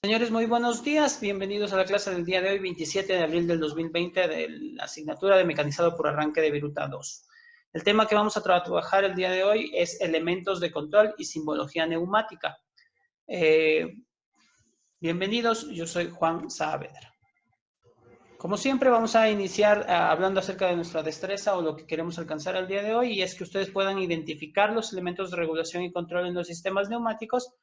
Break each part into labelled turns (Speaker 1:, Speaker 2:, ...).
Speaker 1: Señores, muy buenos días. Bienvenidos a la clase del día de hoy, 27 de abril del 2020, de la asignatura de Mecanizado por Arranque de Viruta 2. El tema que vamos a trabajar el día de hoy es elementos de control y simbología neumática. Bienvenidos, yo soy Juan Saavedra. Como siempre, vamos a iniciar hablando acerca de nuestra destreza o lo que queremos alcanzar el día de hoy, y es que ustedes puedan identificar los elementos de regulación y control en los sistemas neumáticos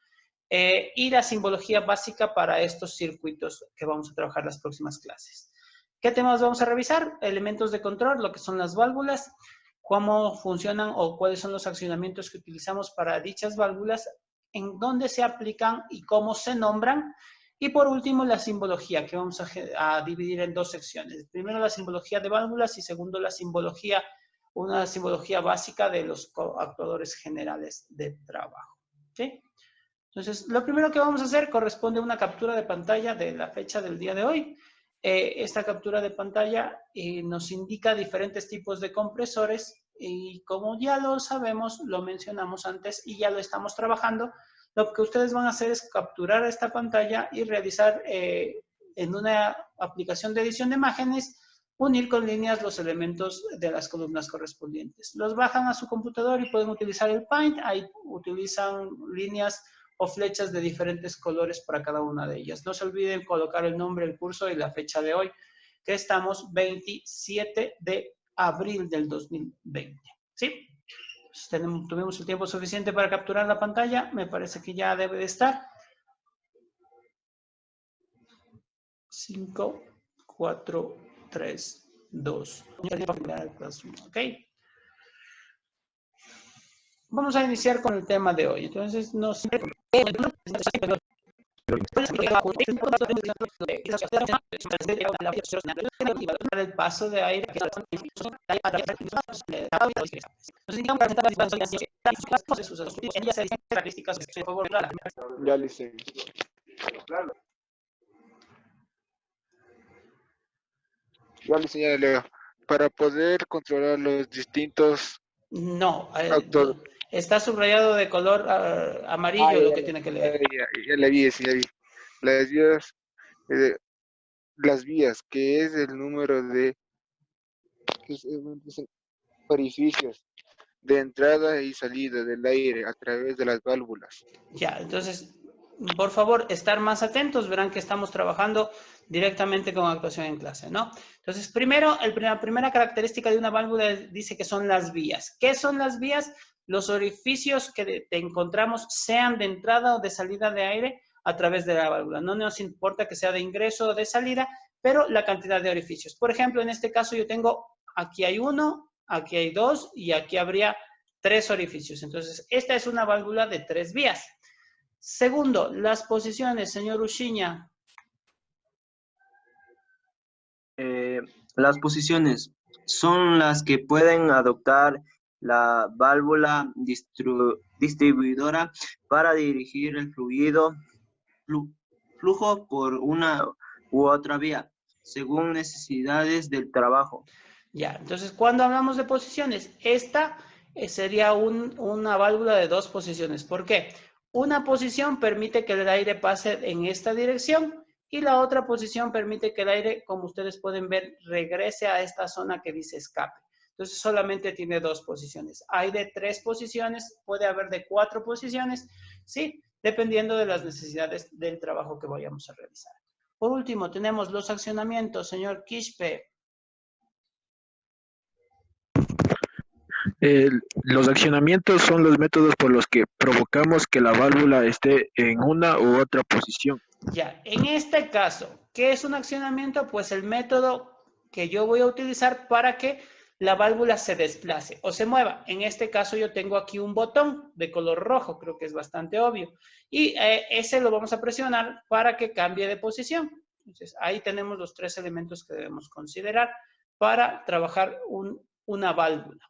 Speaker 1: y la simbología básica para estos circuitos que vamos a trabajar las próximas clases. ¿Qué temas vamos a revisar? Elementos de control, lo que son las válvulas, cómo funcionan o cuáles son los accionamientos que utilizamos para dichas válvulas, en dónde se aplican y cómo se nombran. Y por último, la simbología, que vamos a dividir en dos secciones. Primero, la simbología de válvulas y segundo, una simbología básica de los actuadores generales de trabajo. ¿Sí? Entonces, lo primero que vamos a hacer corresponde a una captura de pantalla de la fecha del día de hoy. Esta captura de pantalla nos indica diferentes tipos de compresores y como ya lo sabemos, lo mencionamos antes y ya lo estamos trabajando, lo que ustedes van a hacer es capturar esta pantalla y realizar en una aplicación de edición de imágenes, unir con líneas los elementos de las columnas correspondientes. Los bajan a su computador y pueden utilizar el Paint. Ahí utilizan líneas o flechas de diferentes colores para cada una de ellas. No se olviden colocar el nombre del curso y la fecha de hoy, que estamos 27 de abril del 2020. ¿Sí? Tuvimos el tiempo suficiente para capturar la pantalla. Me parece que ya debe de estar. 5, 4, 3, 2. ¿Ok? Vamos a iniciar con el tema de hoy. Entonces, el paso de aire
Speaker 2: Ya listo. Ya listo, ya Leo. Para poder controlar los distintos
Speaker 1: No,
Speaker 2: actores.
Speaker 1: está subrayado de color amarillo lo que tiene que leer.
Speaker 2: Ya la vi, sí, ya vi. Las vías, las vías, que es el número de orificios de entrada y salida del aire a través de las válvulas.
Speaker 1: Ya, entonces, por favor, estar más atentos. Verán que estamos trabajando directamente con actuación en clase, ¿no? Entonces, primero, la primera característica de una válvula dice que son las vías. ¿Qué son las vías? Los orificios que encontramos, sean de entrada o de salida de aire a través de la válvula. No nos importa que sea de ingreso o de salida, pero la cantidad de orificios. Por ejemplo, en este caso yo tengo, aquí hay uno, aquí hay dos y aquí habría 3 orificios. Entonces, esta es una válvula de 3 vías. Segundo, las posiciones, señor Ushiña.
Speaker 3: Las posiciones son las que pueden adoptar la válvula distribuidora para dirigir el flujo por una u otra vía, según necesidades del trabajo.
Speaker 1: Ya, entonces, cuando hablamos de posiciones, esta sería una válvula de 2 posiciones. ¿Por qué? Una posición permite que el aire pase en esta dirección y la otra posición permite que el aire, como ustedes pueden ver, regrese a esta zona que dice escape. Entonces, solamente tiene 2 posiciones. Hay de 3 posiciones, puede haber de 4 posiciones, ¿sí? Dependiendo de las necesidades del trabajo que vayamos a realizar. Por último, tenemos los accionamientos, señor Quispe.
Speaker 2: Los accionamientos son los métodos por los que provocamos que la válvula esté en una u otra posición.
Speaker 1: Ya, en este caso, ¿qué es un accionamiento? Pues el método que yo voy a utilizar para que la válvula se desplace o se mueva. En este caso yo tengo aquí un botón de color rojo, creo que es bastante obvio. Y ese lo vamos a presionar para que cambie de posición. Entonces, ahí tenemos los 3 elementos que debemos considerar para trabajar una válvula.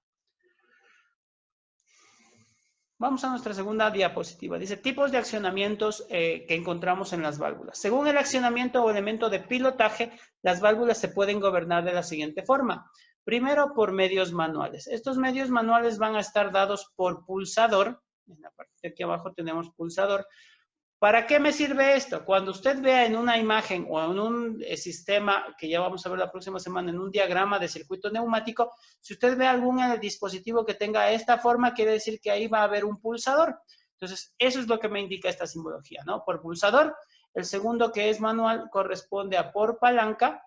Speaker 1: Vamos a nuestra segunda diapositiva. Dice, tipos de accionamientos que encontramos en las válvulas. Según el accionamiento o elemento de pilotaje, las válvulas se pueden gobernar de la siguiente forma. Primero, por medios manuales. Estos medios manuales van a estar dados por pulsador. En la parte de aquí abajo tenemos pulsador. ¿Para qué me sirve esto? Cuando usted vea en una imagen o en un sistema, que ya vamos a ver la próxima semana, en un diagrama de circuito neumático, si usted ve algún dispositivo que tenga esta forma, quiere decir que ahí va a haber un pulsador. Entonces, eso es lo que me indica esta simbología, ¿no? Por pulsador. El segundo, que es manual, corresponde a por palanca.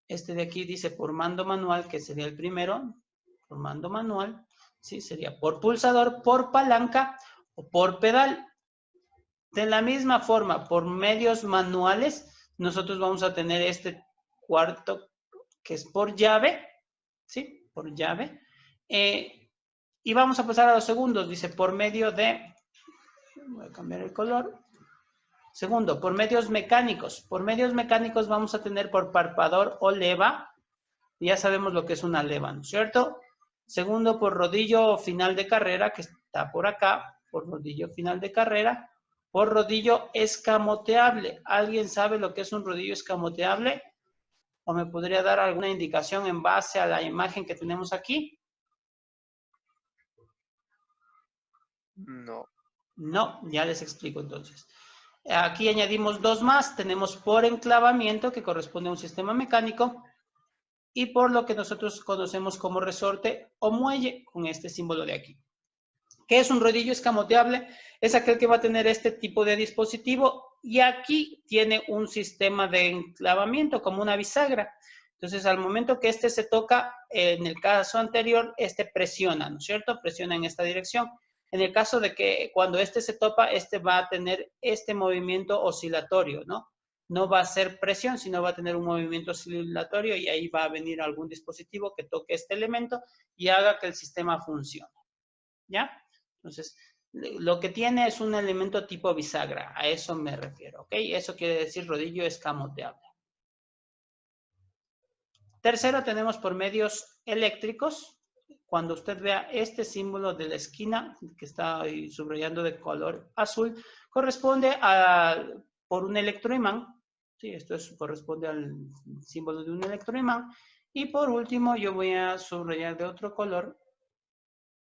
Speaker 1: Este de aquí dice por mando manual, que sería el primero. Por mando manual, ¿sí? Sería por pulsador, por palanca o por pedal. De la misma forma, por medios manuales, nosotros vamos a tener este cuarto que es por llave, ¿sí? Por llave. Y vamos a pasar a los segundos. Dice por medio de, voy a cambiar el color. Segundo, por medios mecánicos. Por medios mecánicos vamos a tener por parpador o leva. Ya sabemos lo que es una leva, ¿no es cierto? Segundo, por rodillo final de carrera, que está por acá, por rodillo final de carrera. Por rodillo escamoteable. ¿Alguien sabe lo que es un rodillo escamoteable? ¿O me podría dar alguna indicación en base a la imagen que tenemos aquí?
Speaker 2: No.
Speaker 1: No, ya les explico entonces. Aquí añadimos dos más. Tenemos por enclavamiento, que corresponde a un sistema mecánico, y por lo que nosotros conocemos como resorte o muelle, con este símbolo de aquí. ¿Qué es un rodillo escamoteable? Es aquel que va a tener este tipo de dispositivo y aquí tiene un sistema de enclavamiento como una bisagra. Entonces, al momento que este se toca, en el caso anterior, este presiona, ¿no es cierto? Presiona en esta dirección. En el caso de que cuando este se topa, este va a tener este movimiento oscilatorio, ¿no? No va a ser presión, sino va a tener un movimiento oscilatorio y ahí va a venir algún dispositivo que toque este elemento y haga que el sistema funcione. ¿Ya? Entonces, lo que tiene es un elemento tipo bisagra, a eso me refiero, ¿ok? Eso quiere decir rodillo escamoteable. Tercero, tenemos por medios eléctricos. Cuando usted vea este símbolo de la esquina, que está ahí subrayando de color azul, corresponde por un electroimán. Sí, corresponde al símbolo de un electroimán. Y por último, yo voy a subrayar de otro color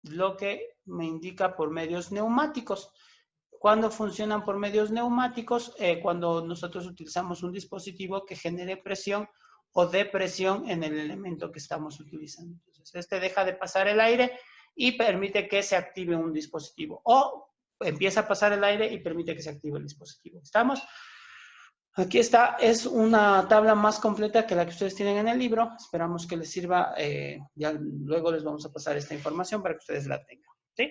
Speaker 1: lo que me indica por medios neumáticos. ¿Cuándo funcionan por medios neumáticos? Cuando nosotros utilizamos un dispositivo que genere presión o depresión en el elemento que estamos utilizando. Entonces, este deja de pasar el aire y permite que se active un dispositivo. O empieza a pasar el aire y permite que se active el dispositivo. ¿Estamos? Aquí está, es una tabla más completa que la que ustedes tienen en el libro. Esperamos que les sirva. Ya luego les vamos a pasar esta información para que ustedes la tengan. ¿Sí?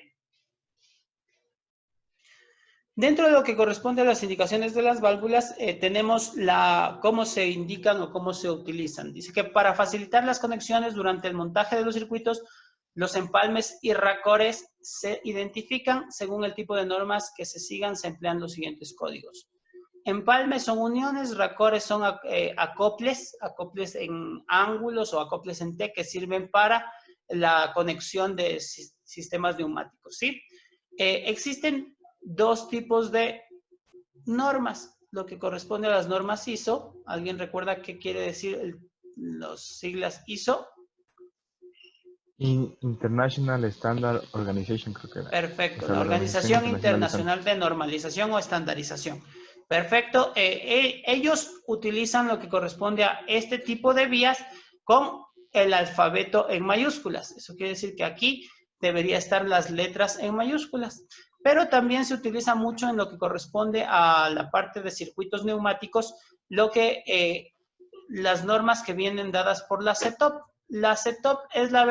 Speaker 1: Dentro de lo que corresponde a las indicaciones de las válvulas, tenemos cómo se indican o cómo se utilizan. Dice que para facilitar las conexiones durante el montaje de los circuitos, los empalmes y racores se identifican según el tipo de normas que se sigan. Se emplean los siguientes códigos. Empalmes son uniones, racores son acoples en ángulos o acoples en T que sirven para la conexión de sistemas neumáticos, ¿sí? Existen dos tipos de normas, lo que corresponde a las normas ISO. ¿Alguien recuerda qué quiere decir las siglas ISO?
Speaker 4: International Standard Organization, creo que era.
Speaker 1: Perfecto,
Speaker 4: O sea,
Speaker 1: la Organización Internacional de Normalización o Estandarización. Perfecto. Ellos utilizan lo que corresponde a este tipo de vías con el alfabeto en mayúsculas. Eso quiere decir que aquí debería estar las letras en mayúsculas. Pero también se utiliza mucho en lo que corresponde a la parte de circuitos neumáticos, las normas que vienen dadas por la CETOP. La CETOP es la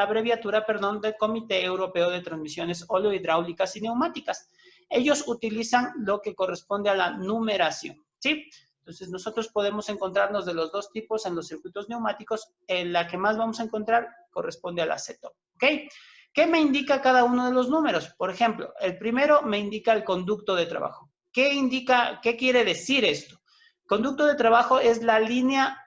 Speaker 1: abreviatura, del Comité Europeo de Transmisiones Oleohidráulicas y Neumáticas. Ellos utilizan lo que corresponde a la numeración, ¿sí? Entonces, nosotros podemos encontrarnos de los dos tipos en los circuitos neumáticos. La que más vamos a encontrar corresponde a la CETOP, ¿ok? ¿Qué me indica cada uno de los números? Por ejemplo, el primero me indica el conducto de trabajo. ¿Qué quiere decir esto? Conducto de trabajo es la línea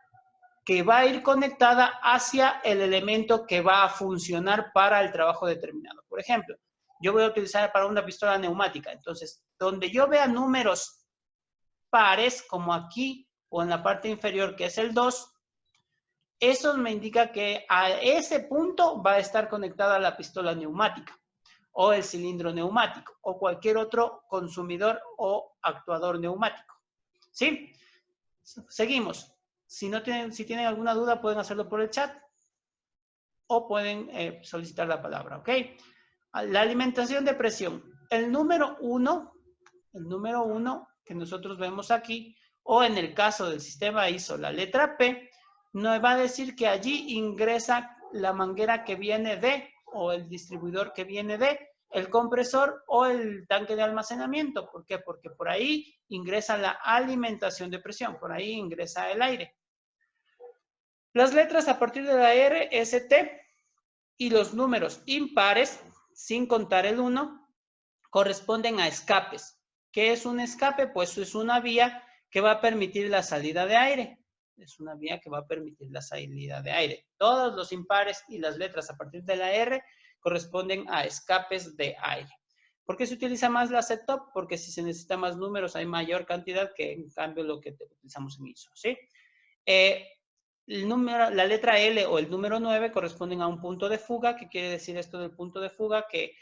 Speaker 1: que va a ir conectada hacia el elemento que va a funcionar para el trabajo determinado. Por ejemplo, yo voy a utilizar para una pistola neumática. Entonces, donde yo vea números pares, como aquí o en la parte inferior, que es el 2, eso me indica que a ese punto va a estar conectada la pistola neumática. o el cilindro neumático, o cualquier otro consumidor o actuador neumático. ¿Sí? Seguimos. Si tienen alguna duda, pueden hacerlo por el chat o pueden solicitar la palabra, ¿ok? La alimentación de presión. El número 1 que nosotros vemos aquí, o en el caso del sistema ISO, la letra P, nos va a decir que allí ingresa la manguera que viene de, o el distribuidor que viene de, el compresor o el tanque de almacenamiento. ¿Por qué? Porque por ahí ingresa la alimentación de presión, por ahí ingresa el aire. Las letras a partir de la R, S, T y los números impares, sin contar el 1, corresponden a escapes. ¿Qué es un escape? Pues es una vía que va a permitir la salida de aire. Es una vía que va a permitir la salida de aire. Todos los impares y las letras a partir de la R corresponden a escapes de aire. ¿Por qué se utiliza más la set-top? Porque si se necesita más números hay mayor cantidad que en cambio lo que utilizamos en ISO, ¿sí? La letra L o el número 9 corresponden a un punto de fuga. ¿Qué quiere decir esto del punto de fuga? Que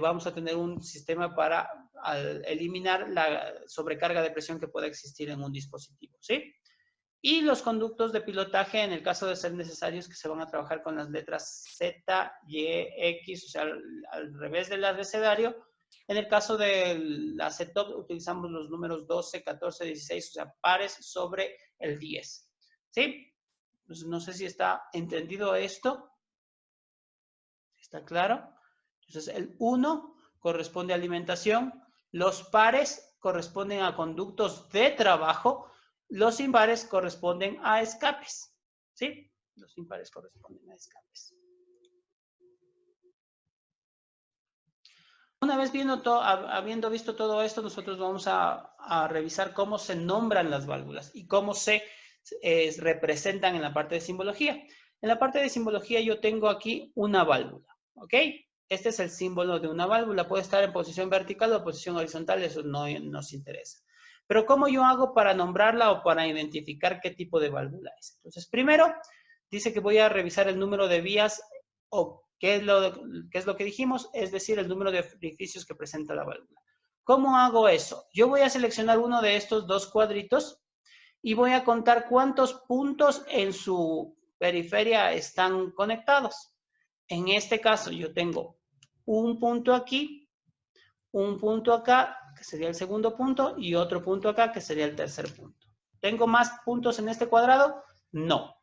Speaker 1: vamos a tener un sistema para eliminar la sobrecarga de presión que pueda existir en un dispositivo, ¿sí? Y los conductos de pilotaje, en el caso de ser necesarios, que se van a trabajar con las letras Z, Y, X, o sea, al revés del abecedario. En el caso de la set-top utilizamos los números 12, 14, 16, o sea, pares sobre el 10, ¿sí? Entonces, no sé si está entendido esto. ¿Está claro? Entonces, el 1 corresponde a alimentación. Los pares corresponden a conductos de trabajo. Los impares corresponden a escapes. ¿Sí? Los impares corresponden a escapes. Una vez habiendo visto todo esto, nosotros vamos a revisar cómo se nombran las válvulas y cómo se representan en la parte de simbología. En la parte de simbología yo tengo aquí una válvula, ¿ok? Este es el símbolo de una válvula. Puede estar en posición vertical o posición horizontal, eso no nos interesa. Pero ¿cómo yo hago para nombrarla o para identificar qué tipo de válvula es? Entonces, primero, dice que voy a revisar el número de vías o qué es lo que dijimos, es decir, el número de orificios que presenta la válvula. ¿Cómo hago eso? Yo voy a seleccionar uno de estos dos cuadritos y voy a contar cuántos puntos en su periferia están conectados. En este caso, yo tengo un punto aquí, un punto acá, que sería el segundo punto, y otro punto acá, que sería el tercer punto. ¿Tengo más puntos en este cuadrado? No.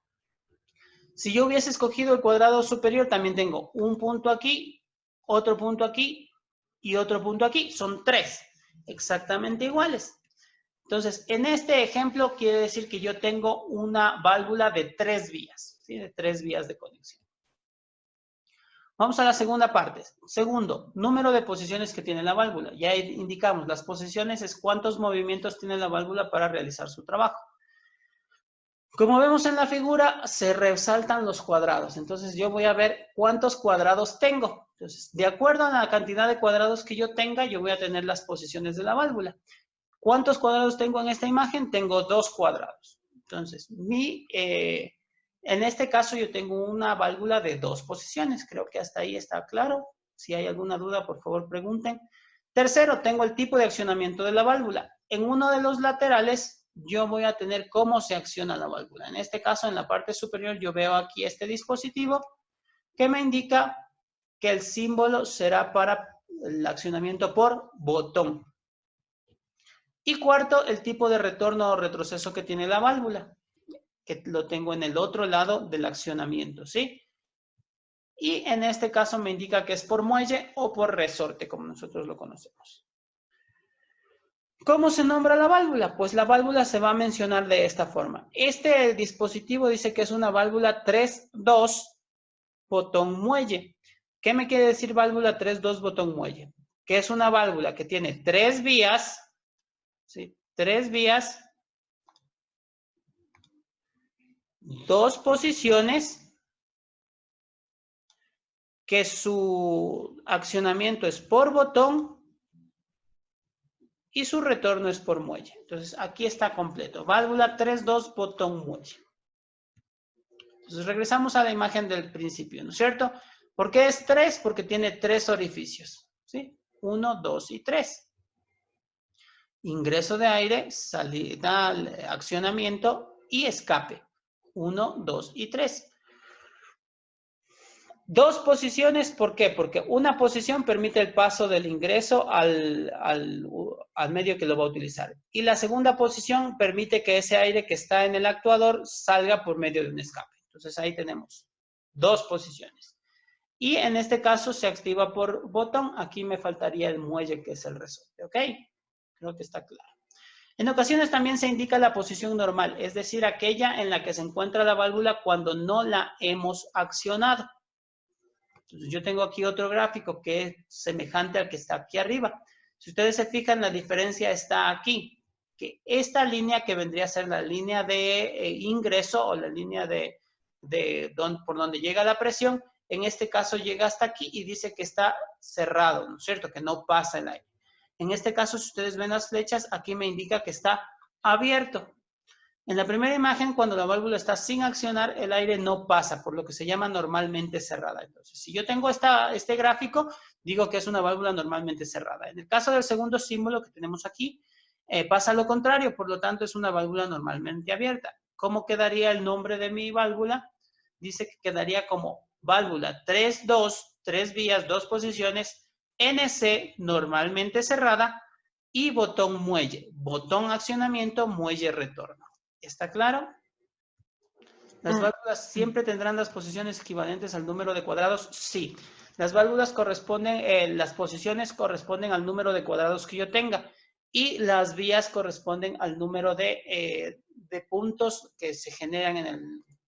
Speaker 1: Si yo hubiese escogido el cuadrado superior, también tengo un punto aquí, otro punto aquí y otro punto aquí. Son 3, exactamente iguales. Entonces, en este ejemplo quiere decir que yo tengo una válvula de 3 vías, ¿sí? De 3 vías de conexión. Vamos a la segunda parte. Segundo, número de posiciones que tiene la válvula. Ya indicamos, las posiciones es cuántos movimientos tiene la válvula para realizar su trabajo. Como vemos en la figura, se resaltan los cuadrados. Entonces, yo voy a ver cuántos cuadrados tengo. Entonces, de acuerdo a la cantidad de cuadrados que yo tenga, yo voy a tener las posiciones de la válvula. ¿Cuántos cuadrados tengo en esta imagen? Tengo 2 cuadrados. Entonces, en este caso yo tengo una válvula de 2 posiciones. Creo que hasta ahí está claro. Si hay alguna duda, por favor, pregunten. Tercero, tengo el tipo de accionamiento de la válvula. En uno de los laterales, yo voy a tener cómo se acciona la válvula. En este caso, en la parte superior, yo veo aquí este dispositivo que me indica que el símbolo será para el accionamiento por botón. Y cuarto, el tipo de retorno o retroceso que tiene la válvula, que lo tengo en el otro lado del accionamiento, ¿sí? Y en este caso me indica que es por muelle o por resorte, como nosotros lo conocemos. ¿Cómo se nombra la válvula? Pues la válvula se va a mencionar de esta forma. Este dispositivo dice que es una válvula 3-2 botón muelle. ¿Qué me quiere decir válvula 3-2 botón muelle? Que es una válvula que tiene 3 vías, ¿sí? 3 vías, 2 posiciones, que su accionamiento es por botón y su retorno es por muelle. Entonces, aquí está completo. Válvula 3-2 botón muelle. Entonces, regresamos a la imagen del principio, ¿no es cierto? ¿Por qué es 3? Porque tiene 3 orificios, ¿sí? 1, 2 y 3. Ingreso de aire, salida, accionamiento y escape. 1, 2 y 3. Dos posiciones, ¿por qué? Porque una posición permite el paso del ingreso al medio que lo va a utilizar. Y la segunda posición permite que ese aire que está en el actuador salga por medio de un escape. Entonces ahí tenemos 2 posiciones. Y en este caso se activa por botón. Aquí me faltaría el muelle, que es el resorte, ¿ok? Creo que está claro. En ocasiones también se indica la posición normal, es decir, aquella en la que se encuentra la válvula cuando no la hemos accionado. Entonces, yo tengo aquí otro gráfico que es semejante al que está aquí arriba. Si ustedes se fijan, la diferencia está aquí, que esta línea que vendría a ser la línea de ingreso o la línea por donde llega la presión, en este caso llega hasta aquí y dice que está cerrado, ¿no es cierto? Que no pasa el aire. En este caso, si ustedes ven las flechas, aquí me indica que está abierto. En la primera imagen, cuando la válvula está sin accionar, el aire no pasa, por lo que se llama normalmente cerrada. Entonces, si yo tengo este gráfico, digo que es una válvula normalmente cerrada. En el caso del segundo símbolo que tenemos aquí, pasa lo contrario, por lo tanto es una válvula normalmente abierta. ¿Cómo quedaría el nombre de mi válvula? Dice que quedaría como válvula 3-2, 3 vías, 2 posiciones, NC normalmente cerrada y botón muelle, botón accionamiento, muelle retorno. ¿Está claro? ¿Las válvulas siempre tendrán las posiciones equivalentes al número de cuadrados? Sí. Las válvulas corresponden, las posiciones corresponden al número de cuadrados que yo tenga y las vías corresponden al número de puntos que se generan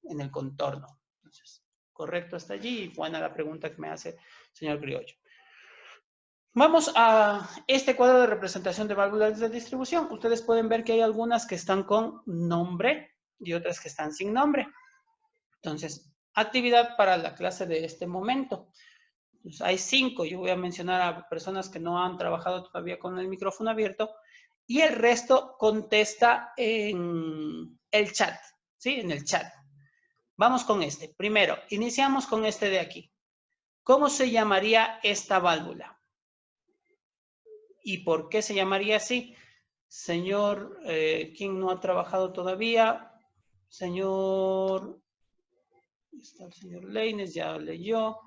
Speaker 1: en el contorno. Entonces, correcto hasta allí y buena la pregunta que me hace el señor Criollo. Vamos a este cuadro de representación de válvulas de distribución. Ustedes pueden ver que hay algunas que están con nombre y otras que están sin nombre. Entonces, actividad para la clase de este momento. Entonces, hay 5. Yo voy a mencionar a personas que no han trabajado todavía con el micrófono abierto y el resto contesta en el chat, ¿sí? En el chat. Vamos con este. Primero, iniciamos con este de aquí. ¿Cómo se llamaría esta válvula? ¿Y por qué se llamaría así? Señor, ¿quién no ha trabajado todavía? Señor, está el señor Leines, ya leyó.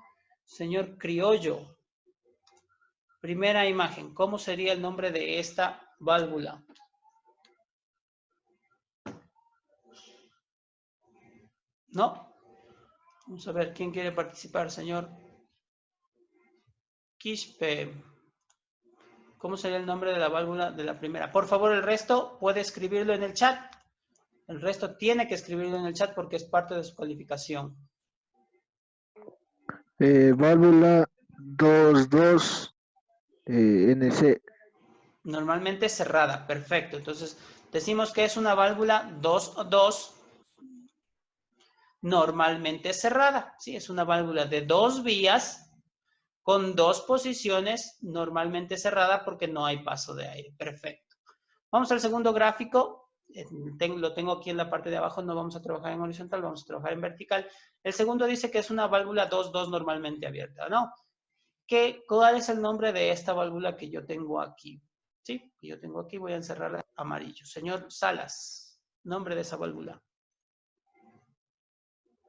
Speaker 1: Señor Criollo. Primera imagen, ¿cómo sería el nombre de esta válvula? ¿No? Vamos a ver, ¿quién quiere participar, señor Quispe? ¿Cómo sería el nombre de la válvula de la primera? Por favor, el resto puede escribirlo en el chat. El resto tiene que escribirlo en el chat porque es parte de su calificación.
Speaker 2: Válvula 22 NC.
Speaker 1: Normalmente cerrada, perfecto. Entonces, decimos que es una válvula 2-2 normalmente cerrada. Sí, es una válvula de 2 vías con 2 posiciones normalmente cerrada porque no hay paso de aire. Perfecto. Vamos al segundo gráfico. Lo tengo aquí en la parte de abajo. No vamos a trabajar en horizontal, vamos a trabajar en vertical. El segundo dice que es una válvula 2-2 normalmente abierta, ¿no? ¿Cuál es el nombre de esta válvula que yo tengo aquí? Sí, que yo tengo aquí. Voy a encerrarla amarillo. Señor Salas, nombre de esa válvula.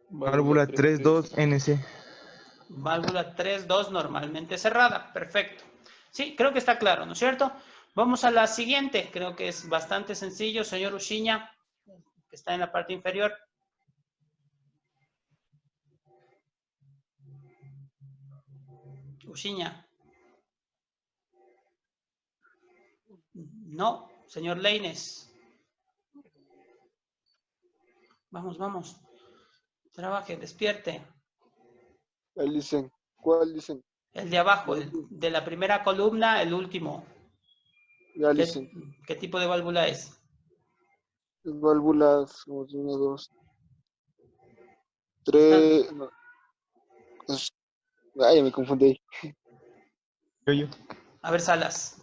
Speaker 4: Válvula 3-2 NC.
Speaker 1: Válvula 3-2 normalmente cerrada. Perfecto. Sí, creo que está claro, ¿no es cierto? Vamos a la siguiente. Creo que es bastante sencillo. Señor Uchiña, que está en la parte inferior. Uchiña. No, señor Leines. Vamos, vamos. Trabaje, despierte.
Speaker 5: ¿Cuál dicen? ¿Cuál dicen?
Speaker 1: El de abajo, el de la primera columna, el último.
Speaker 5: Ya dicen.
Speaker 1: ¿Qué tipo de válvula es?
Speaker 5: Las válvulas, como 1, 2, 3. No. Ay, me confundí.
Speaker 4: Yo.
Speaker 1: A ver, Salas.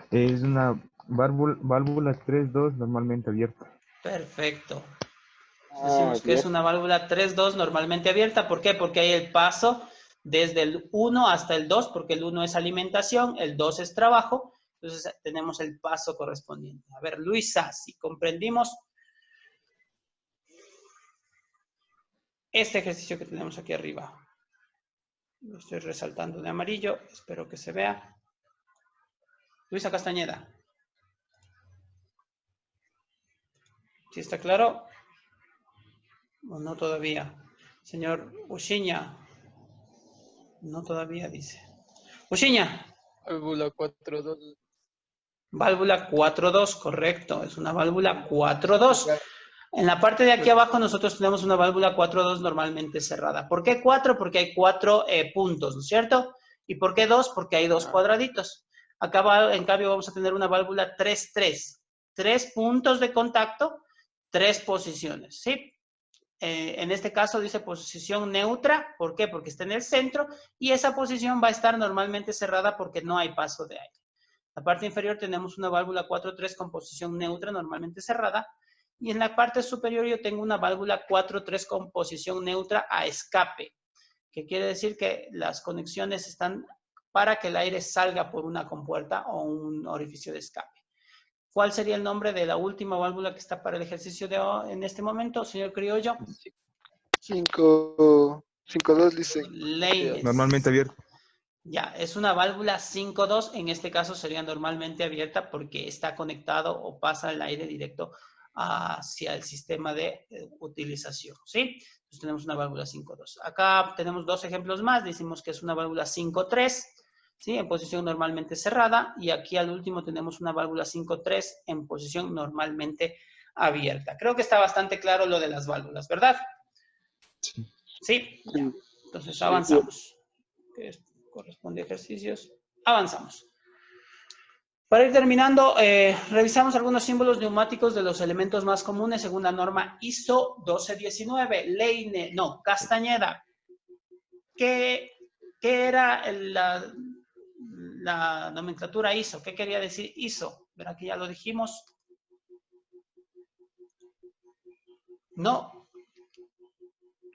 Speaker 4: Es una válvula 3-2 normalmente abierta.
Speaker 1: Perfecto. Decimos que es una válvula 3-2 normalmente abierta. ¿Por qué? Porque hay el paso desde el 1 hasta el 2, porque el 1 es alimentación, el 2 es trabajo, entonces tenemos el paso correspondiente. A ver, Luisa, si comprendimos este ejercicio que tenemos aquí arriba. Lo estoy resaltando de amarillo, espero que se vea. Luisa Castañeda. ¿Sí está claro? ¿O no todavía? Señor Uchiña. No todavía, dice. Uchiña.
Speaker 6: Válvula 4.2.
Speaker 1: Válvula 4.2, correcto. Es una válvula 4.2. En la parte de aquí abajo nosotros tenemos una válvula 4.2 normalmente cerrada. ¿Por qué 4? Porque hay 4 puntos, ¿no es cierto? ¿Y por qué 2? Porque hay 2 cuadraditos. Acá, en cambio, vamos a tener una válvula 3.3. 3 puntos de contacto, 3 posiciones, ¿sí? En este caso dice posición neutra. ¿Por qué? Porque está en el centro y esa posición va a estar normalmente cerrada porque no hay paso de aire. La parte inferior tenemos una válvula 4.3 con posición neutra normalmente cerrada. Y en la parte superior yo tengo una válvula 4.3 con posición neutra a escape, que quiere decir que las conexiones están para que el aire salga por una compuerta o un orificio de escape. ¿Cuál sería el nombre de la última válvula que está para el ejercicio de hoy en este momento, señor Criollo?
Speaker 5: 5.2 dice.
Speaker 1: Leyes.
Speaker 4: Normalmente abierto.
Speaker 1: Ya, es una válvula 5.2, en este caso sería normalmente abierta porque está conectado o pasa el aire directo hacia el sistema de utilización, ¿sí? Entonces tenemos una válvula 5.2. Acá tenemos 2 ejemplos más, decimos que es una válvula 5.3, ¿sí? En posición normalmente cerrada, y aquí al último tenemos una válvula 5.3 en posición normalmente abierta. Creo que está bastante claro lo de las válvulas, ¿verdad?
Speaker 4: Sí.
Speaker 1: ¿Sí? Ya. Entonces avanzamos. Que corresponde a ejercicios. Avanzamos. Para ir terminando, revisamos algunos símbolos neumáticos de los elementos más comunes según la norma ISO 1219. Castañeda. ¿Qué era la nomenclatura ISO? ¿Qué quería decir ISO? Verá que ya lo dijimos. No.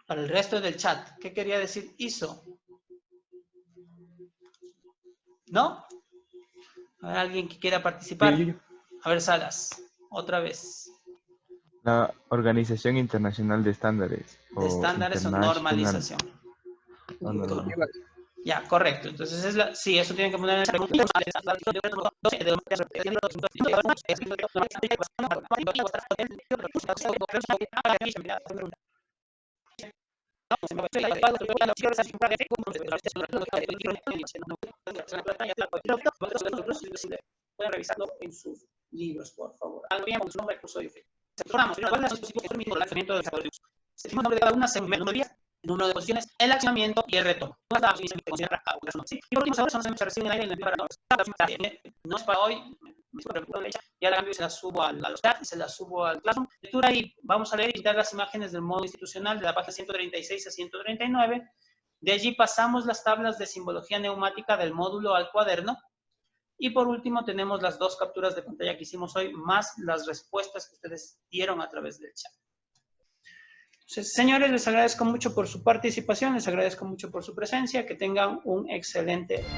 Speaker 1: Para el resto del chat, ¿qué quería decir ISO? ¿No? A ver, alguien que quiera participar.
Speaker 4: Yo.
Speaker 1: A ver, Salas, otra vez.
Speaker 4: La Organización Internacional de Estándares.
Speaker 1: De estándares o normalización.
Speaker 4: Normalización.
Speaker 1: Ya, correcto. Entonces, sí, eso tienen que poner en el pregunta. Pueden revisarlo en sus libros, por favor. Algo bien con su nombre, curso de fe. Recordamos, ¿cuál es la disposición del accionamiento del desarrollo? El nombre de cada una según melodía, el número de posiciones, el accionamiento y el retorno. Y por último, ahora son los que reciben el aire y el envío para no es para hoy, ya la cambio y se la subo a los chat y se la subo al Classroom. Lectura y vamos a leer y quitar las imágenes del modo institucional de la página 136 a 139. De allí pasamos las tablas de simbología neumática del módulo al cuaderno. Y por último tenemos las 2 capturas de pantalla que hicimos hoy, más las respuestas que ustedes dieron a través del chat. Entonces, señores, les agradezco mucho por su participación, les agradezco mucho por su presencia, que tengan un excelente día.